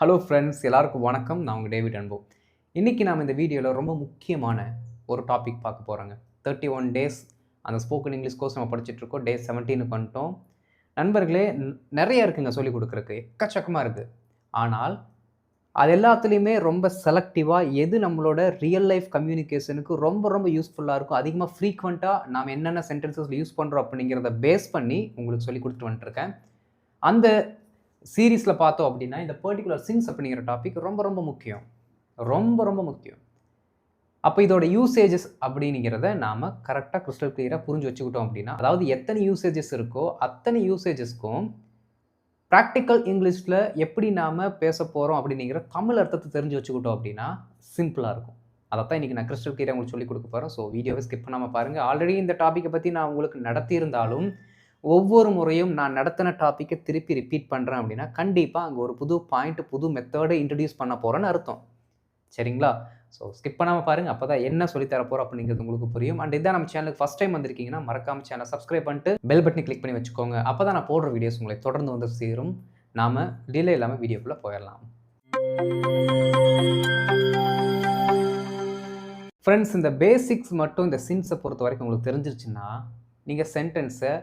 Hello friends, எல்லாருக்கும் வணக்கம். நான் உங்கள் டேவிட் அன்பு. இன்றைக்கி நாம் இந்த வீடியோவில் ரொம்ப முக்கியமான ஒரு டாபிக் பார்க்க போகிறோங்க. 31 டேஸ் அந்த ஸ்போக்கன் இங்கிலீஷ் கோர்ஸ் நம்ம படிச்சுட்ருக்கோம். டே 17க்கு வந்துட்டோம். நண்பர்களே, நிறைய இருக்குங்க சொல்லிக் கொடுக்குறக்கு, எக்கச்சக்கமாக இருக்குது. ஆனால் அது எல்லாத்துலேயுமே ரொம்ப செலக்டிவாக எது நம்மளோட ரியல் லைஃப் கம்யூனிகேஷனுக்கு ரொம்ப ரொம்ப யூஸ்ஃபுல்லாக இருக்கும், அதிகமாக ஃப்ரீக்வெண்ட்டாக நாம் என்னென்ன சென்டென்சஸில் யூஸ் பண்ணுறோம் அப்படிங்கிறத பேஸ் பண்ணி உங்களுக்கு சொல்லிக் கொடுத்துட்டு வந்துட்டுருக்கேன். அந்த சீரீஸில் பார்த்தோம் அப்படின்னா இந்த பர்டிகுலர் சின்ஸ் அப்படிங்கிற டாபிக் ரொம்ப ரொம்ப முக்கியம், ரொம்ப ரொம்ப முக்கியம். அப்போ இதோட யூசேஜஸ் அப்படிங்கிறத நாம் கரெக்டாக கிறிஸ்டல் கிளியராக புரிஞ்சு வச்சுக்கிட்டோம் அப்படின்னா, அதாவது எத்தனை யூசேஜஸ் இருக்கோ அத்தனை யூசேஜஸ்க்கும் ப்ராக்டிக்கல் இங்கிலீஷில் எப்படி நாம் பேச போகிறோம் அப்படிங்கிற தமிழ் அர்த்தத்தை தெரிஞ்சு வச்சுக்கிட்டோம் அப்படின்னா சிம்பிளாக இருக்கும். அதைத்தான் இன்றைக்கி நான் கிறிஸ்டல் கிளியராக உங்களுக்கு சொல்லிக் கொடுக்க போகிறேன். ஸோ வீடியோவை ஸ்கிப் பண்ணாமல் பாருங்கள். ஆல்ரெடி இந்த டாப்பிக்கை பற்றி நான் உங்களுக்கு நடத்தியிருந்தாலும் ஒவ்வொரு முறையும் நான் நடத்தின டாப்பிக்கை திருப்பி ரிப்பீட் பண்ணுறேன் அப்படின்னா கண்டிப்பாக அங்கே ஒரு புது பாயிண்ட், புது மெத்தடை இன்ட்ரடியூஸ் பண்ண போகிறேன்னு அர்த்தம். சரிங்களா? ஸோ ஸ்கிப் பண்ணாமல் பாருங்கள். அப்போ தான் என்ன சொல்லித்தர போகிறோம் அப்படிங்கிறது உங்களுக்கு புரியும். அண்ட் இதான் நம்ம சேனலுக்கு ஃபஸ்ட் டைம் வந்திருக்கீங்கன்னா மறக்காமல் சேனலை சப்ஸ்கிரைப் பண்ணிட்டு பெல் பட்டனை கிளிக் பண்ணி வச்சுக்கோங்க. அப்போ தான் நான் போடுற வீடியோஸ் உங்களை தொடர்ந்து வந்து சேரும். நாம் டிலே இல்லாமல் வீடியோக்குள்ளே போயிடலாம். ஃப்ரெண்ட்ஸ், இந்த பேசிக்ஸ் மட்டும் இந்த சின்ஸை பொறுத்த வரைக்கும் உங்களுக்கு தெரிஞ்சிருச்சுன்னா நீங்கள் சென்டென்ஸை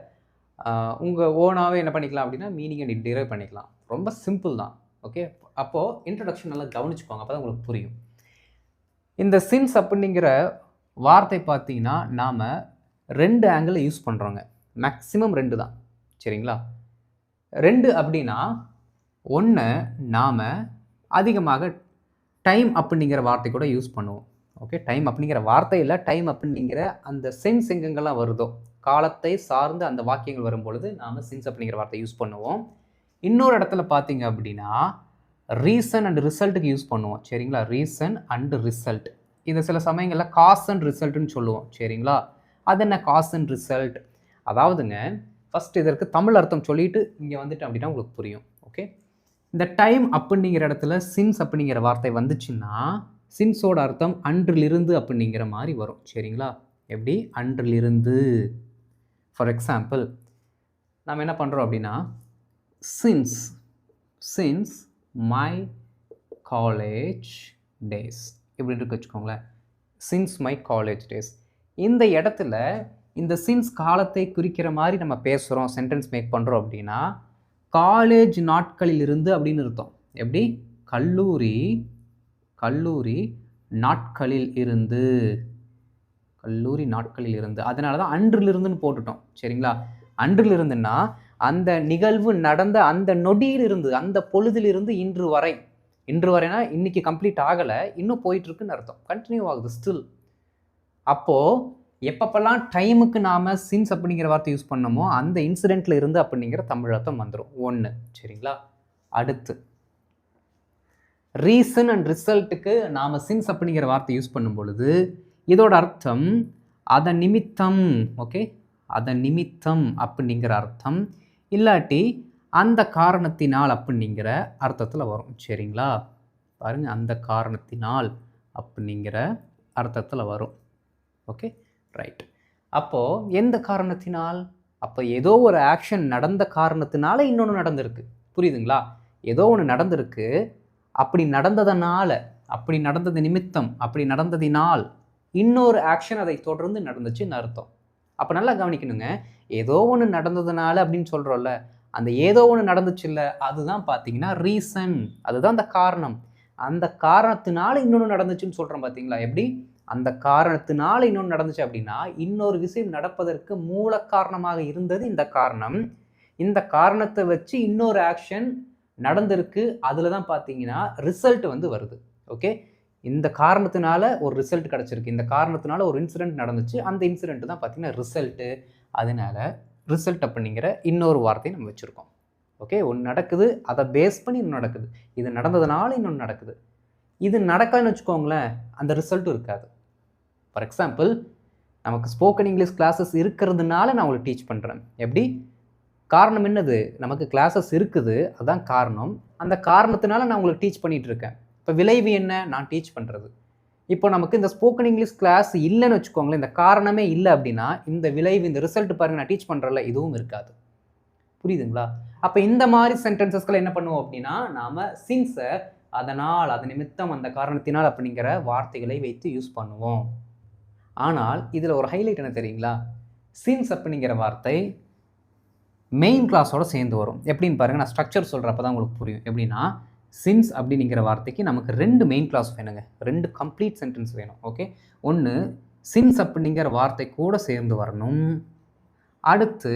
உங்கள் ஓனாகவே என்ன பண்ணிக்கலாம் அப்படின்னா மீனிங்கை டிரைவ் பண்ணிக்கலாம். ரொம்ப சிம்பிள் தான். ஓகே, அப்போது இன்ட்ரடக்ஷன் நல்லா கவனிச்சுக்கோங்க, அப்போ தான் உங்களுக்கு புரியும். இந்த சின்ஸ் அப்படிங்கிற வார்த்தை பார்த்தீங்கன்னா நாம் 2 ஆங்கிளில் யூஸ் பண்ணுறோங்க. மேக்ஸிமம் 2 தான். சரிங்களா? 2 அப்படின்னா ஒன்று நாம் அதிகமாக டைம் அப்படிங்கிற வார்த்தை கூட யூஸ் பண்ணுவோம். ஓகே, டைம் அப்படிங்கிற வார்த்தை இல்லை, டைம் அப்படிங்கிற அந்த சென்ஸ் எங்கெங்கெல்லாம் வருதோ காலத்தை சார்ந்து அந்த வாக்கியங்கள் வரும்பொழுது நாம் சின்ஸ் அப்படிங்கிற வார்த்தை யூஸ் பண்ணுவோம். இன்னொரு இடத்துல பார்த்தீங்க அப்படின்னா ரீசன் அண்ட் ரிசல்ட்டுக்கு யூஸ் பண்ணுவோம். சரிங்களா? ரீசன் அண்ட் ரிசல்ட், இது சில சமயங்களில் காஸ் அண்ட் ரிசல்ட்டுன்னு சொல்லுவோம். சரிங்களா? அது என்ன காஸ் அண்ட் ரிசல்ட்? அதாவதுங்க, ஃபஸ்ட் இதற்கு தமிழ் அர்த்தம் சொல்லிட்டு இங்கே வந்துட்டு அப்படின்னா உங்களுக்கு புரியும். ஓகே, இந்த டைம் அப்படிங்கிற இடத்துல சின்ஸ் அப்படிங்கிற வார்த்தை வந்துச்சுன்னா சின்ஸோட அர்த்தம் அன்றிலிருந்து அப்படிங்கிற மாதிரி வரும். சரிங்களா? எப்படி? அன்றிலிருந்து. ஃபார் எக்ஸாம்பிள் நாம் என்ன பண்ணுறோம் அப்படின்னா சின்ஸ் மை காலேஜ் டேஸ் இப்படி இருக்கு வச்சுக்கோங்களேன். சின்ஸ் மை காலேஜ் டேஸ், இந்த இடத்துல இந்த சின்ஸ் காலத்தை குறிக்கிற மாதிரி நம்ம பேசுகிறோம், சென்டென்ஸ் மேக் பண்ணுறோம் அப்படின்னா காலேஜ் நாட்களில் இருந்து அப்படின்னு அர்த்தம். எப்படி? கல்லூரி நாட்களில் இருந்து, கல்லூரி நாட்களில் இருந்து. அதனால தான் அன்றிலிருந்துன்னு போட்டுட்டோம். சரிங்களா? அன்றிலிருந்துன்னா அந்த நிகழ்வு நடந்த அந்த நொடியிலிருந்து, அந்த பொழுதிலிருந்து இன்று வரைனா இன்னைக்கு கம்ப்ளீட் ஆகலை, இன்னும் போயிட்டுருக்குன்னு அர்த்தம். கண்டினியூ ஆகுது ஸ்டில். அப்போது எப்பப்பெல்லாம் டைமுக்கு நாம் சின்ஸ் அப்படிங்கிற வார்த்தை யூஸ் பண்ணமோ அந்த இன்சிடெண்ட்டில் இருந்து அப்படிங்கிற தமிழ் அர்த்தம் வந்துடும். 1. சரிங்களா? அடுத்து ரீசன் அண்ட் ரிசல்ட்டுக்கு நாம் சின்ஸ் அப்படிங்கிற வார்த்தை யூஸ் பண்ணும் பொழுது இதோட அர்த்தம் அதன் நிமித்தம். ஓகே, அதன் நிமித்தம் அப்படிங்கிற அர்த்தம், இல்லாட்டி அந்த காரணத்தினால் அப்படிங்கிற அர்த்தத்தில் வரும். சரிங்களா? பாருங்கள், அந்த காரணத்தினால் அப்படிங்கிற அர்த்தத்தில் வரும். Okay, right. அப்போது எந்த காரணத்தினால்? அப்போ ஏதோ ஒரு ஆக்ஷன் நடந்த காரணத்தினால இன்னொன்று நடந்திருக்கு. புரியுதுங்களா? ஏதோ ஒன்று நடந்திருக்கு, அப்படி நடந்ததனால, அப்படி நடந்தது நிமித்தம், அப்படி நடந்ததினால் இன்னொரு ஆக்ஷன் அதை தொடர்ந்து நடந்துச்சுன்னு அர்த்தம். அப்போ நல்லா கவனிக்கணுங்க. ஏதோ ஒன்று நடந்ததுனால அப்படின்னு சொல்கிறோம்ல, அந்த ஏதோ ஒன்று நடந்துச்சு இல்லை, அதுதான் பார்த்தீங்கன்னா ரீசன், அதுதான் அந்த காரணம். அந்த காரணத்தினால இன்னொன்று நடந்துச்சுன்னு சொல்கிறோம் பார்த்தீங்களா? எப்படி? அந்த காரணத்தினால இன்னொன்று நடந்துச்சு அப்படின்னா இன்னொரு விஷயம் நடப்பதற்கு மூல காரணமாக இருந்தது இந்த காரணம். இந்த காரணத்தை வச்சு இன்னொரு ஆக்ஷன் நடந்திருக்கு, அதில் தான் பார்த்தீங்கன்னா ரிசல்ட் வருது. ஓகே, இந்த காரணத்தினால ஒரு ரிசல்ட் கிடச்சிருக்கு, இந்த காரணத்தினால ஒரு இன்சிடெண்ட் நடந்துச்சு, அந்த இன்சிடெண்ட் தான் பார்த்தீங்கன்னா ரிசல்ட்டு. அதனால ரிசல்ட் அப்படிங்கிற இன்னொரு வார்த்தையை நம்ம வச்சுருக்கோம். ஓகே, ஒன்று நடக்குது, அதை பேஸ் பண்ணி இன்னும் நடக்குது, இது நடந்ததுனால இன்னொன்று நடக்குது. இது நடக்கலன்னு வச்சுக்கோங்களேன், அந்த ரிசல்ட்டும் இருக்காது. ஃபார் எக்ஸாம்பிள், நமக்கு ஸ்போக்கன் இங்கிலீஷ் கிளாஸஸ் இருக்கிறதுனால நான் உங்களுக்கு டீச் பண்ணுறேன். எப்படி? காரணம் என்னது? நமக்கு கிளாஸஸ் இருக்குது, அதுதான் காரணம். அந்த காரணத்தினால நான் உங்களுக்கு டீச் பண்ணிகிட்டு இருக்கேன். இப்போ விளைவு என்ன? நான் டீச் பண்ணுறது. இப்போ நமக்கு இந்த ஸ்போக்கன் இங்கிலீஷ் கிளாஸ் இல்லைன்னு வச்சுக்கோங்களேன், இந்த காரணமே இல்லை அப்படின்னா இந்த விளைவு, இந்த ரிசல்ட் பாருங்கள், நான் டீச் பண்ணுறல, இதுவும் இருக்காது. புரியுதுங்களா? அப்போ இந்த மாதிரி சென்டென்சஸ்களை என்ன பண்ணுவோம் அப்படின்னா நாம் சின்ஸை அதனால், அது நிமித்தம், அந்த காரணத்தினால் அப்படிங்கிற வார்த்தைகளை வைத்து யூஸ் பண்ணுவோம். ஆனால் இதில் ஒரு ஹைலைட் என்ன தெரியுங்களா? சின்ஸ் அப்படிங்கிற வார்த்தை மெயின் கிளாஸோட சேர்ந்து வரும். எப்படின்னு பாருங்கள், நான் ஸ்ட்ரக்சர் சொல்கிறப்ப தான் உங்களுக்கு புரியும். எப்படின்னா சின்ஸ் அப்படிங்கிற வார்த்தைக்கு நமக்கு 2 மெயின் கிளாஸ் வேணுங்க. 2 கம்ப்ளீட் சென்டென்ஸ் வேணும். ஓகே, ஒன்று சின்ஸ் அப்படிங்கிற வார்த்தை கூட சேர்ந்து வரணும், அடுத்து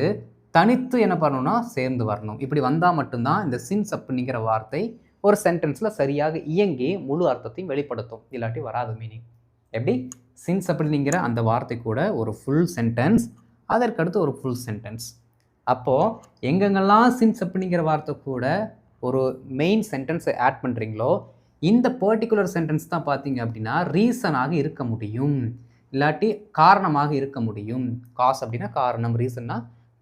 தனித்து என்ன பண்ணணும்னா சேர்ந்து வரணும். இப்படி வந்தால் மட்டும்தான் இந்த சின்ஸ் அப்படிங்கிற வார்த்தை ஒரு சென்டென்ஸில் சரியாக இயங்கி முழு அர்த்தத்தையும் வெளிப்படுத்தும். இல்லாட்டி வராது மீனிங். எப்படி? சின்ஸ் அப்படிங்கிற அந்த வார்த்தை கூட ஒரு ஃபுல் சென்டென்ஸ், அதற்கடுத்து ஒரு ஃபுல் சென்டென்ஸ். அப்போது எங்கெங்கெல்லாம் சின்ஸ் அப்படிங்கிற வார்த்தை கூட ஒரு மெயின் சென்டென்ஸை ஆட் பண்ணுறீங்களோ இந்த பர்டிகுலர் சென்டென்ஸ் தான் பார்த்தீங்க அப்படின்னா ரீசனாக இருக்க முடியும், இல்லாட்டி காரணமாக இருக்க முடியும். காஸ் அப்படின்னா காரணம், ரீசன்னா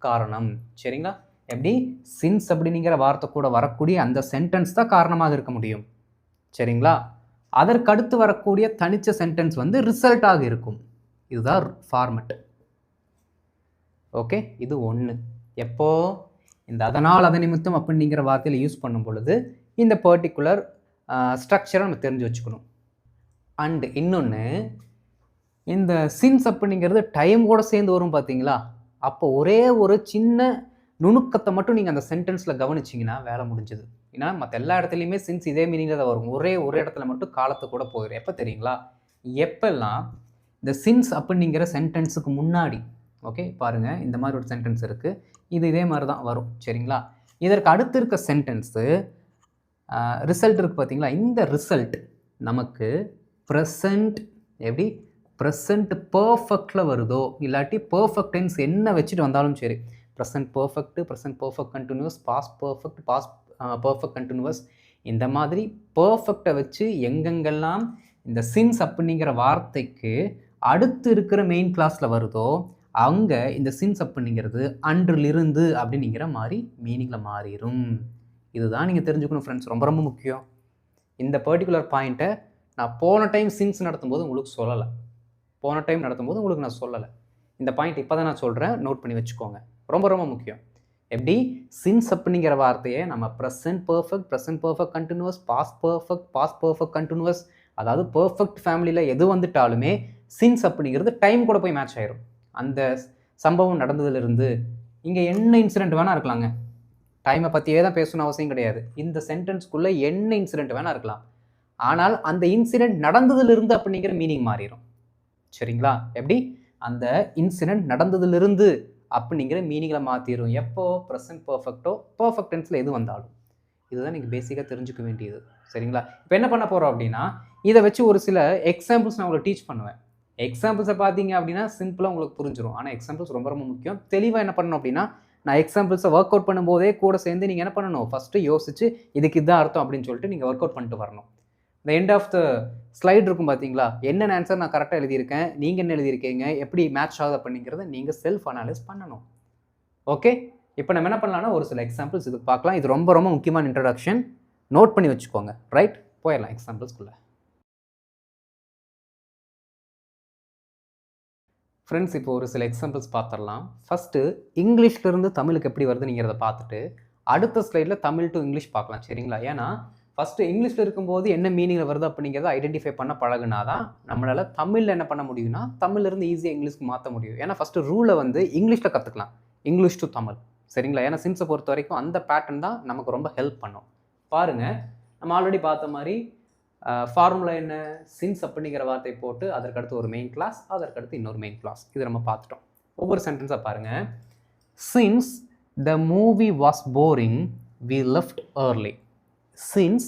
காரணம். சரிங்களா? எப்படி? சின்ஸ் அப்படிங்கிற வார்த்தை கூட வரக்கூடிய அந்த சென்டென்ஸ் தான் காரணமாக இருக்க முடியும். சரிங்களா? அதற்கடுத்து வரக்கூடிய தனிச்ச சென்டென்ஸ் வந்து ரிசல்ட்டாக இருக்கும். இதுதான் ஃபார்மெட். ஓகே, இது ஒன்று. எப்போ இந்த அதனால், அதை நிமித்தம் அப்படிங்கிற வார்த்தையில் யூஸ் பண்ணும் பொழுது இந்த பர்டிகுலர் ஸ்ட்ரக்சரை நம்ம தெரிஞ்சு வச்சுக்கணும். அண்ட் இன்னொன்று, இந்த சின்ஸ் அப்படிங்கிறது டைம் கூட சேர்ந்து வரும் பார்த்தீங்களா? அப்போ ஒரே ஒரு சின்ன நுணுக்கத்தை மட்டும் நீங்கள் அந்த சென்டென்ஸில் கவனிச்சிங்கன்னா வேலை முடிஞ்சது. ஏன்னா மற்ற எல்லா இடத்துலையுமே சின்ஸ் இதே மீனிங்கில் தான் வரும், ஒரு இடத்துல மட்டும் காலத்தை கூட போயிடும். எப்போ தெரியுங்களா? எப்பெல்லாம் இந்த சின்ஸ் அப்படிங்கிற சென்டென்ஸுக்கு முன்னாடி, ஓகே பாருங்கள், இந்த மாதிரி ஒரு சென்டென்ஸ் இருக்குது, இது இதே மாதிரி தான் வரும். சரிங்களா? இதற்கு அடுத்து இருக்க சென்டென்ஸு ரிசல்ட் இருக்குது பார்த்தீங்களா? இந்த ரிசல்ட் நமக்கு ப்ரெசண்ட், எப்படி ப்ரெசண்ட் பர்ஃபெக்டில் வருதோ இல்லாட்டி பர்ஃபெக்ட் டென்ஸ் என்ன வச்சுட்டு வந்தாலும் சரி, present perfect, present perfect continuous, past perfect, past perfect continuous, இந்த மாதிரி பர்ஃபெக்டை வச்சு எங்கெங்கெல்லாம் இந்த சின்ஸ் அப்படிங்கிற வார்த்தைக்கு அடுத்து இருக்கிற மெயின் கிளாஸில் வருதோ அங்கே இந்த சின்ஸ் அப்படிங்கிறது அன்றிலிருந்து அப்படிங்கிற மாதிரி மீனிங்கில் மாறிடும். இதுதான் நீங்கள் தெரிஞ்சுக்கணும் ஃப்ரெண்ட்ஸ், ரொம்ப ரொம்ப முக்கியம். இந்த பர்டிகுலர் பாயிண்ட்டை நான் போன டைம் சின்ஸ் நடத்தும்போது உங்களுக்கு சொல்லலை, நான் சொல்லலை. இந்த பாயிண்ட் இப்போ தான் நான் சொல்கிறேன், நோட் பண்ணி வச்சுக்கோங்க, ரொம்ப ரொம்ப முக்கியம். எப்படி? சின்ஸ் அப்படிங்கிற வார்த்தையை நம்ம present perfect continuous, past perfect continuous, அதாவது பர்ஃபெக்ட் ஃபேமிலியில் எது வந்துட்டாலுமே சின்ஸ் அப்படிங்கிறது டைம் கூட போய் மேட்ச் ஆயிரும். அந்த சம்பவம் நடந்ததுலேருந்து இங்கே என்ன இன்சிடெண்ட் வேணால் இருக்கலாங்க, டைமை பற்றியே தான் பேசணும்னு அவசியம் கிடையாது. இந்த சென்டென்ஸ்க்குள்ளே என்ன இன்சிடெண்ட் வேணால் இருக்கலாம், ஆனால் அந்த இன்சிடெண்ட் நடந்ததுலேருந்து அப்படிங்கிற மீனிங் மாறிடும். சரிங்களா? எப்படி? அந்த இன்சிடெண்ட் நடந்ததுலேருந்து அப்படிங்கிற மீனிங்கில் மாற்றிடும். எப்போ? ப்ரெசன்ட் பர்ஃபெக்டோ பர்ஃபெக்ட் டென்ஸில் எது வந்தாலும். இதுதான் நீங்கள் பேசிக்காக தெரிஞ்சுக்க வேண்டியது. சரிங்களா? இப்போ என்ன பண்ண போகிறோம் அப்படின்னா, இதை வச்சு ஒரு சில எக்ஸாம்பிள்ஸ் நான் உங்களுக்கு டீச் பண்ணுவேன். எக்ஸாம்பிள்ஸை பார்த்தீங்க அப்படின்னா சிம்பிளாக உங்களுக்கு புரிஞ்சிடும். ஆனால் எக்ஸாம்பிள்ஸ் ரொம்ப ரொம்ப முக்கியம். தெளிவாக என்ன பண்ணணும் அப்படின்னா, நான் எக்ஸாம்பிள்ஸை ஒர்க் அவுட் பண்ணும்போதே கூட சேர்ந்து நீங்கள் என்ன பண்ணணும், ஃபஸ்ட்டு யோசிச்சு இதுக்கு இதுதான் அர்த்தம் அப்படின்னு சொல்லிட்டு நீங்கள் ஒர்க் அவுட் பண்ணிட்டு வரணும். இந்த எண்ட் ஆஃப் த ஸ்லைட் இருக்கும் பார்த்தீங்களா, என்னென்ன ஆன்சர் நான் கரெக்டாக எழுதியிருக்கேன், நீங்கள் என்ன எழுதியிருக்கீங்க, எப்படி மேட்ச் ஆகுது அப்படிங்கிறத நீங்கள் செல்ஃப் அனாலிஸ் பண்ணணும். ஓகே, இப்போ நம்ம என்ன பண்ணலாம்னா ஒரு சில எக்ஸாம்பிள்ஸ் இதுக்கு பார்க்கலாம். இது ரொம்ப ரொம்ப முக்கியமான இன்ட்ரடக்ஷன், நோட் பண்ணி வச்சுக்கோங்க. ரைட், போயிடலாம் எக்ஸாம்பிள்ஸ்குள்ளே. ஃப்ரெண்ட்ஸ், இப்போ ஒரு சில எக்ஸாம்பிள்ஸ் பார்த்துடலாம். ஃபஸ்ட்டு இங்கிலீஷ்லேருந்து தமிழுக்கு எப்படி வருதுங்கிறத பார்த்துட்டு அடுத்த ஸ்லைடில் தமிழ் டு இங்கிலீஷ் பார்க்கலாம். சரிங்களா? ஏன்னா ஃபஸ்ட்டு இங்கிலீஷில் இருக்கும்போது என்ன மீனிங்கில் வருது அப்படிங்கிறத ஐடென்டிஃபை பண்ண பழகுனா தான் நம்மளால் தமிழில் என்ன பண்ண முடியும்னா தமிழ்லேருந்து ஈஸியாக இங்கிலீஷ்க்கு மாற்ற முடியும். ஏன்னா ஃபஸ்ட்டு ரூலை வந்து இங்கிலீஷில் கற்றுக்கலாம், இங்கிலீஷ் டு தமிழ். சரிங்களா? ஏன்னா சின்ஸை பொறுத்த வரைக்கும் அந்த பேட்டர்ன் தான் நமக்கு ரொம்ப ஹெல்ப் பண்ணும். பாருங்கள், நம்ம ஆல்ரெடி பார்த்த மாதிரி ஃபார்முலா என்ன, சின்ஸ் அப்படிங்கிற வார்த்தை போட்டு அதற்கடுத்து ஒரு மெயின் கிளாஸ், அதற்கடுத்து இன்னொரு மெயின் கிளாஸ். இது நம்ம பார்த்துட்டோம். ஒவ்வொரு சென்டென்ஸாக பாருங்கள். Since the movie was boring we left early. Since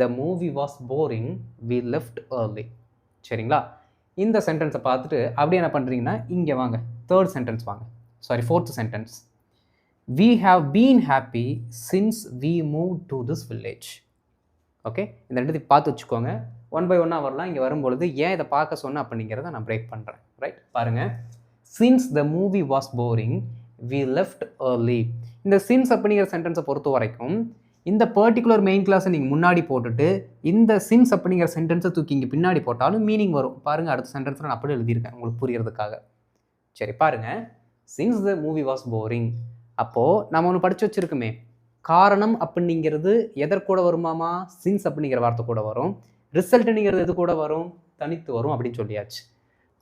the movie was boring we left early. சரிங்களா? இந்த சென்டென்ஸை பார்த்துட்டு அப்படியே என்ன பண்ணுறீங்கன்னா இங்கே வாங்க, fourth sentence. We have been happy since we move to this village. Okay, இந்த ரெண்டுத்தையும் பார்த்து வச்சுக்கோங்க. ஒன் பை ஒன்னாக வரலாம். இங்கே வரும்பொழுது ஏன் இதை பார்க்க சொன்னேன் அப்படிங்கிறத நான் பிரேக் பண்ணுறேன். ரைட், பாருங்கள். Since the movie was boring we left early. இந்த சின்ஸ் அப்படிங்கிற சென்டென்ஸை பொறுத்த வரைக்கும் இந்த பர்டிகுலர் மெயின் கிளாஸை நீங்கள் முன்னாடி போட்டுட்டு இந்த சின்ஸ் அப்படிங்கிற சென்டென்ஸை தூக்கி இங்கே பின்னாடி போட்டாலும் மீனிங் வரும். பாருங்கள், அடுத்த சென்டென்ஸில் நான் அப்படி எழுதியிருக்கேன் உங்களுக்கு புரியறதுக்காக. சரி, பாருங்கள். Since the movie was boring, அப்போது நம்ம ஒன்று படித்து வச்சுருக்குமே, காரணம் அப்படிங்கிறது எதற்கூட வருமாமா? சின்ஸ் அப்படிங்கிற வார்த்தை கூட வரும். ரிசல்ட்டுங்கிறது எது கூட வரும்? தனித்து வரும் அப்படின்னு சொல்லியாச்சு.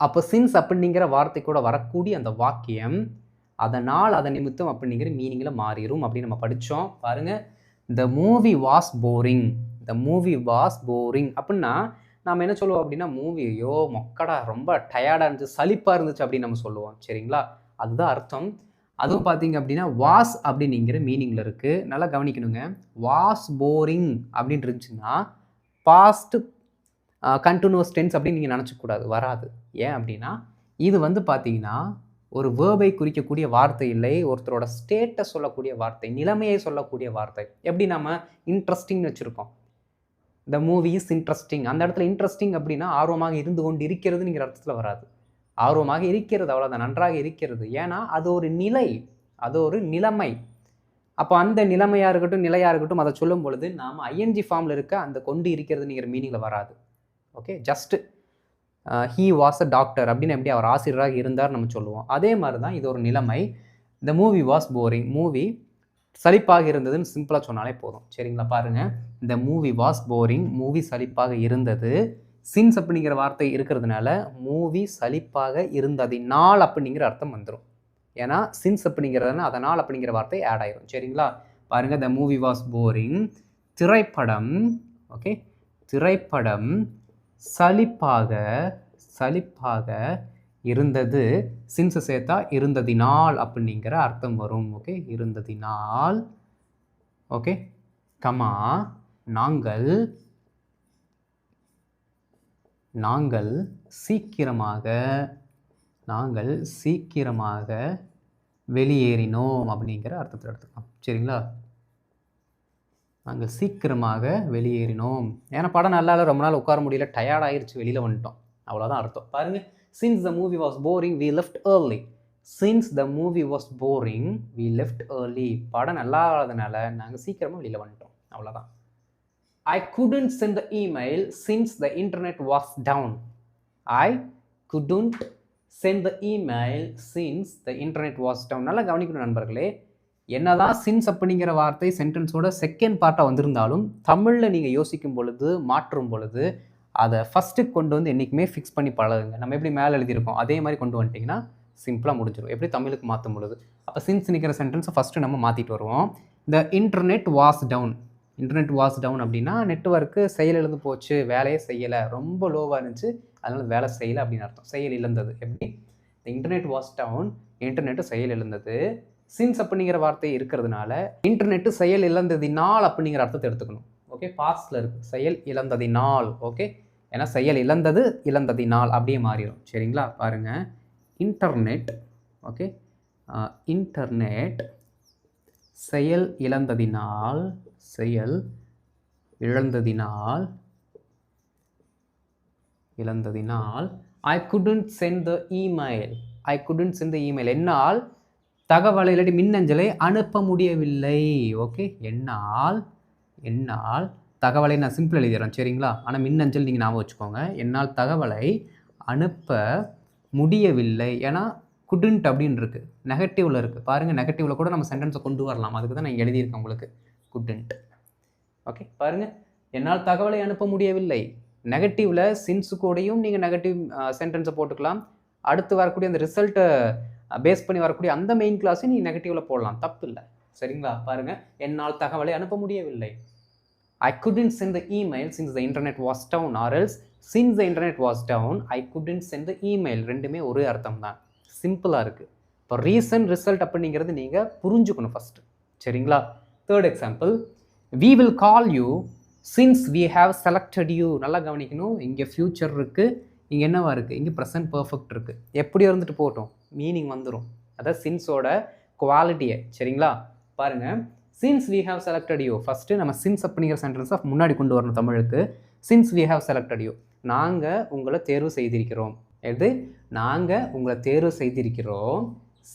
அப்போ சின்ஸ் அப்படிங்கிற வார்த்தை கூட வரக்கூடிய அந்த வாக்கியம் அதனால் அதன் நிமித்தம் அப்படிங்கிற மீனிங்கில் மாறிடும் அப்படின்னு நம்ம படித்தோம். பாருங்கள், the movie was boring. The movie was boring அப்படின்னா நம்ம என்ன சொல்லுவோம் அப்படின்னா, மூவி ஐயோ மொக்கடா ரொம்ப டயர்டாக இருந்துச்சு, சலிப்பாக இருந்துச்சு அப்படின்னு நம்ம சொல்லுவோம். சரிங்களா? அதுதான் அர்த்தம். அதுவும் பார்த்தீங்க அப்படின்னா வாஸ் அப்படிங்கிற மீனிங்கில் இருக்குது. நல்லா கவனிக்கணுங்க. வாஸ் போரிங் அப்படின்னு இருந்துச்சுன்னா பாஸ்ட் கண்டினியூஸ் டென்ஸ் அப்படின்னு நீங்கள் நினச்சக்கூடாது, வராது. ஏன் அப்படின்னா இது வந்து பார்த்தீங்கன்னா ஒரு வேர்பை குறிக்கக்கூடிய வார்த்தை இல்லை, ஒருத்தரோட ஸ்டேட்டை சொல்லக்கூடிய வார்த்தை, நிலைமையை சொல்லக்கூடிய வார்த்தை. எப்படி நம்ம இன்ட்ரெஸ்டிங்னு வச்சுருக்கோம், த மூவி இஸ் இன்ட்ரெஸ்டிங். அந்த இடத்துல இன்ட்ரெஸ்டிங் அப்படின்னா ஆர்வமாக இருந்து கொண்டு இருக்கிறதுங்கிற அர்த்தத்தில் வராது. ஆர்வமாக இருக்கிறது, அவ்வளோதான், நன்றாக இருக்கிறது. ஏன்னா அது ஒரு நிலை, அது ஒரு நிலைமை. அப்போ அந்த நிலைமையாக இருக்கட்டும், நிலையாக இருக்கட்டும், அதை சொல்லும் பொழுது நாம் ஐஎன்ஜி ஃபார்மில் இருக்க அந்த கொண்டு இருக்கிறதுங்கிற மீனிங்கில் வராது. Okay, just he was a doctor அப்படின்னு எப்படி அவர் ஆசிரியராக இருந்தார் நம்ம சொல்லுவோம். அதே மாதிரி தான் இது ஒரு நிலைமை. The movie was boring, movie சலிப்பாக இருந்ததுன்னு சிம்பிளாக சொன்னாலே போதும். சரிங்களா? பாருங்கள், the movie was boring, movie சலிப்பாக இருந்தது. சின்ஸ் அப்படிங்கிற வார்த்தை இருக்கிறதுனால மூவி சலிப்பாக இருந்ததினால் அப்படிங்கிற அர்த்தம் வந்துடும். ஏன்னா சின்ஸ் அப்படிங்கிறதுனா அதனால் அப்படிங்கிற வார்த்தை ஆட் ஆயிரும். சரிங்களா? பாருங்கள், த மூவி வாஸ் போரிங், திரைப்படம், ஓகே, திரைப்படம் சலிப்பாக இருந்தது. சின்ஸ் சேர்த்தா இருந்ததினால் அப்படிங்கிற அர்த்தம் வரும். ஓகே, இருந்ததினால். ஓகே, கமா, நாங்கள் சீக்கிரமாக வெளியேறினோம் அப்படிங்கிற அர்த்தத்தில் எடுத்துக்கலாம். சரிங்களா? நாங்கள் சீக்கிரமாக வெளியேறினோம். ஏன்னா படம் நல்லா இல்லை, ரொம்ப நாள் உட்கார முடியல, டயர்ட் ஆயிடுச்சு, வெளியில் வந்துட்டோம், அவ்வளோதான் அர்த்தம். பாருங்கள், since the movie was boring we left early. Since the movie was boring we left early. படம் நல்லா இல்லாதனால நாங்கள் சீக்கிரமாக வெளியில் வந்துட்டோம், அவ்வளோதான். I couldn't send the email since the internet was down. I couldn't send the email since the internet was down. நல்லா கவனிக்கணும் நண்பர்களே. என்னதான் சின்ஸ் அப்படிங்கிற வார்த்தை சென்டென்ஸோட செகண்ட் பார்ட்டாக வந்திருந்தாலும் தமிழில் நீங்கள் யோசிக்கும் பொழுது, மாற்றும் பொழுது அதை ஃபஸ்ட்டு கொண்டு வந்து என்றைக்குமே ஃபிக்ஸ் பண்ணி பழகுங்க. நம்ம எப்படி மேலே எழுதியிருக்கோம் அதே மாதிரி கொண்டு வந்துட்டிங்கன்னா சிம்பிளாக முடிஞ்சிடும். எப்படி தமிழுக்கு மாற்றும் பொழுது அப்போ சின்ஸ் நிற்கிற சென்டென்ஸை ஃபஸ்ட்டு நம்ம மாற்றிட்டு வருவோம். The internet was down. Internet was down அப்படின்னா நெட்வொர்க்கு செயல் இழந்து போச்சு, வேலையே செய்யலை, ரொம்ப லோவாக இருந்துச்சு, அதனால் வேலை செய்யலை அப்படின்னு அர்த்தம். செயல் இழந்தது. எப்படி? The internet was down, internet செயல் இழந்தது. சின்ஸ் அப்படிங்கிற வார்த்தை இருக்கிறதுனால இன்டர்நெட்டு செயல் இழந்ததினால் அப்படிங்கிற அர்த்தத்தை எடுத்துக்கணும். ஓகே, பாஸ்டில் இருக்குது, செயல் இழந்ததினால். ஓகே, ஏன்னா செயல் இழந்ததினால் அப்படியே மாறிடும். சரிங்களா? பாருங்கள், இன்டர்நெட், ஓகே, இன்டர்நெட் செயல் இழந்ததினால் I couldn't send the email. என்னால் தகவலை இல்லாட்டி மின்னஞ்சலை அனுப்ப முடியவில்லை. ஓகே, என்னால் தகவலை நான் சிம்பிள் எழுதிடுறேன். சரிங்களா? ஆனால் மின்னஞ்சல் நீங்கள் ஞாபகம் வச்சுக்கோங்க. என்னால் தகவலை அனுப்ப முடியவில்லை. ஏன்னா couldn't அப்படின்னு இருக்குது, நெகட்டிவில் இருக்குது. பாருங்கள், நெகட்டிவில் கூட நம்ம சென்டென்ஸை கொண்டு வரலாம். அதுக்கு தான் நான் எழுதியிருக்கேன் உங்களுக்கு couldn't. ஓகே, பாருங்கள், என்னால் தகவலை அனுப்ப முடியவில்லை. நெகட்டிவில் சின்ஸு கூடையும் நீங்கள் நெகட்டிவ் சென்டென்ஸை போட்டுக்கலாம். அடுத்து வரக்கூடிய அந்த ரிசல்ட்டை பேஸ் பண்ணி வரக்கூடிய அந்த மெயின் கிளாஸையும் நீங்கள் நெகட்டிவில் போடலாம், தப்பு இல்லை. சரிங்களா? பாருங்கள், என்னால் தகவலை அனுப்ப முடியவில்லை. I couldn't send the email since the internet was down, or else since the internet was down I couldn't send the email. ரெண்டுமே ஒரே அர்த்தம் தான், சிம்பிளாக இருக்குது. இப்போ ரீசன் ரிசல்ட் அப்படிங்கிறது நீங்கள் புரிஞ்சுக்கணும் ஃபஸ்ட்டு. சரிங்களா? Third example, we will call you since we have selected you. நல்லா கவனிக்கணும், இங்கே ஃப்யூச்சர் இருக்குது, இங்கே என்னவா இருக்குது, இங்கே ப்ரெசன்ட் பர்ஃபெக்ட் இருக்குது. எப்படி இருந்துட்டு போகட்டும், மீனிங் வந்துடும். அதான் சின்ஸோட குவாலிட்டியை. சரிங்களா? பாருங்கள், since we have selected you, first நம்ம சின்ஸ் அப்படிங்கிற சென்டென்ஸை முன்னாடி கொண்டு வரணும் தமிழுக்கு. Since we have selected you, நாங்கள் உங்களை தேர்வு செய்திருக்கிறோம். எது? நாங்கள் உங்களை தேர்வு செய்திருக்கிறோம்.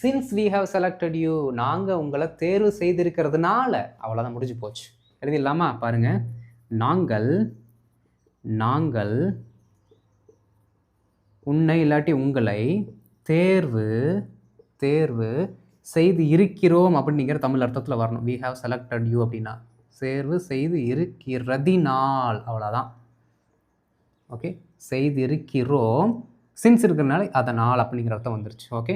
Since we have selected you, நாங்கள் உங்களை தேர்வு செய்திருக்கிறதுனால, அவ்வளோதான், முடிஞ்சு போச்சு. எழுதிடலாமா? பாருங்கள், நாங்கள் உன்னை இல்லாட்டி உங்களை தேர்வு செய்து இருக்கிறோம் அப்படிங்கிற தமிழ் அர்த்தத்தில் வரணும். வி ஹாவ் செலக்டட் யூ அப்படின்னா தேர்வு செய்து இருக்கிறதினால், அவ்வளோதான். ஓகே, செய்து இருக்கிறோம், சின்ஸ் இருக்கிறதுனால அதனால் அப்படிங்கிற அர்த்தம் வந்துருச்சு. ஓகே,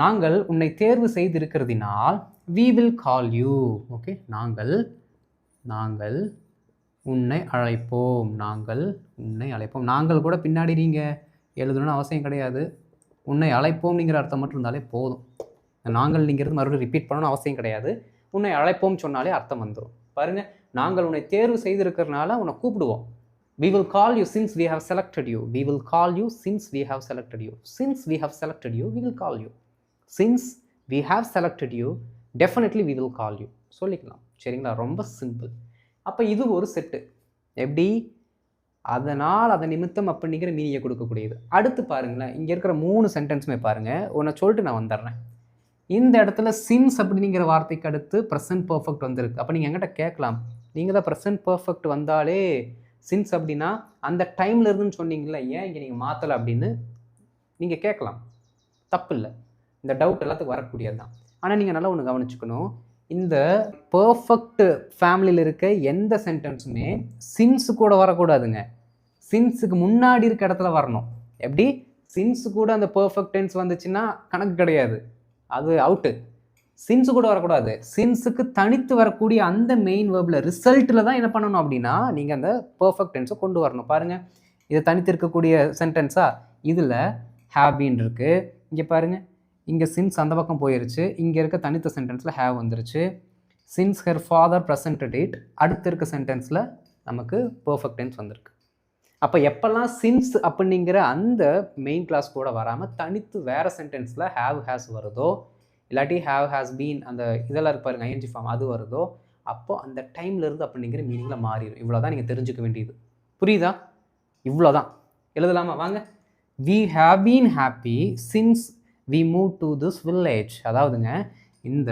நாங்கள் உன்னை தேர்வு செய்து இருக்கிறதினால் we will call you. Okay, நாங்கள் உன்னை அழைப்போம், நாங்கள் கூட பின்னாடி நீங்கள் எழுதணும்னு அவசியம் கிடையாது. உன்னை அழைப்போம்ங்கிற அர்த்தம் மட்டும் இருந்தாலே போதும். நாங்கள் நீங்கிறது மறுபடியும் ரிப்பீட் பண்ணணும்னு அவசியம் கிடையாது. உன்னை அழைப்போம் சொன்னாலே அர்த்தம் வந்துடும். பாருங்கள், நாங்கள் உன்னை தேர்வு செய்திருக்கிறதுனால உன்னை கூப்பிடுவோம். we will call you since we have selected you. we will call you since we have selected you. since we have selected you, we will call you. since we have selected you, definitely we will call you சொல்லிக்கலாம். சரிங்களா, ரொம்ப simple. அப்போ இது ஒரு set. எப்படி? அதனால் அதன் நிமித்தம் அப்படிங்கிற மீனிங்கை கொடுக்கக்கூடியது. அடுத்து பாருங்களேன், இங்கே இருக்கிற 3 சென்டென்ஸுமே பாருங்கள். ஒன்றை சொல்லிட்டு நான் வந்துடுறேன். இந்த இடத்துல சின்ஸ் அப்படிங்கிற வார்த்தைக்கு அடுத்து ப்ரெசன்ட் பர்ஃபெக்ட் வந்திருக்கு. அப்போ நீங்கள் என்கிட்ட கேட்கலாம், நீங்கள் தான் ப்ரெசன்ட் பர்ஃபெக்ட் வந்தாலே சின்ஸ் அப்படின்னா அந்த டைமில் இருந்துன்னு சொன்னீங்களே, ஏன் இங்கே நீங்கள் மாற்றலை அப்படின்னு நீங்கள் கேட்கலாம். தப்பு இல்லை, இந்த டவுட் எல்லாத்துக்கும் வரக்கூடியது தான். ஆனால் நீங்கள் நல்லா ஒன்று கவனிச்சுக்கணும், இந்த பர்ஃபெக்ட் ஃபேமிலியில் இருக்க எந்த சென்டென்ஸுமே சின்ஸு கூட வரக்கூடாதுங்க. சின்ஸுக்கு முன்னாடி இருக்க இடத்துல வரணும். எப்படி? சின்ஸு கூட அந்த பர்ஃபெக்ட் டென்ஸ் வந்துச்சுன்னா கணக்கு கிடையாது, அது அவுட்டு. சின்ஸு கூட வரக்கூடாது. சின்ஸுக்கு தனித்து வரக்கூடிய அந்த மெயின் வேர்பில் ரிசல்ட்டில் தான் என்ன பண்ணணும் அப்படின்னா நீங்கள் அந்த பர்ஃபெக்ட் டென்ஸை கொண்டு வரணும். பாருங்கள், இது தனித்து இருக்கக்கூடிய சென்டென்ஸா, இதில் ஹேவ் பீன் இருக்குது. இங்கே பாருங்கள், இங்கே சின்ஸ் அந்த பக்கம் போயிருச்சு, இங்கே இருக்க தனித்த சென்டென்ஸில் ஹேவ் வந்துருச்சு. Since her father presented it, அடுத்து இருக்க சென்டென்ஸில் நமக்கு பர்ஃபெக்ட் டென்ஸ் வந்திருக்கு. அப்போ எப்போல்லாம் சின்ஸ் அப்படிங்கிற அந்த மெயின் கிளாஸ் கூட வராமல் தனித்து வேறு சென்டென்ஸில் ஹேவ் ஹேஸ் வருதோ, இல்லாட்டி ஹேவ் ஹேஸ் பீன் அந்த இதெல்லாம் இருப்பாருங்க ஐஎன்ஜி ஃபார்ம் அது வருதோ, அப்போது அந்த டைம்லேருந்து அப்படிங்கிற மீனிங்கில் மாறிடும். இவ்வளோ தான் நீங்கள் தெரிஞ்சுக்க வேண்டியது. புரியுதா? இவ்வளோ தான். எழுதலாமா? வாங்க. we have been happy since we moved to this village. அதாவதுங்க, இந்த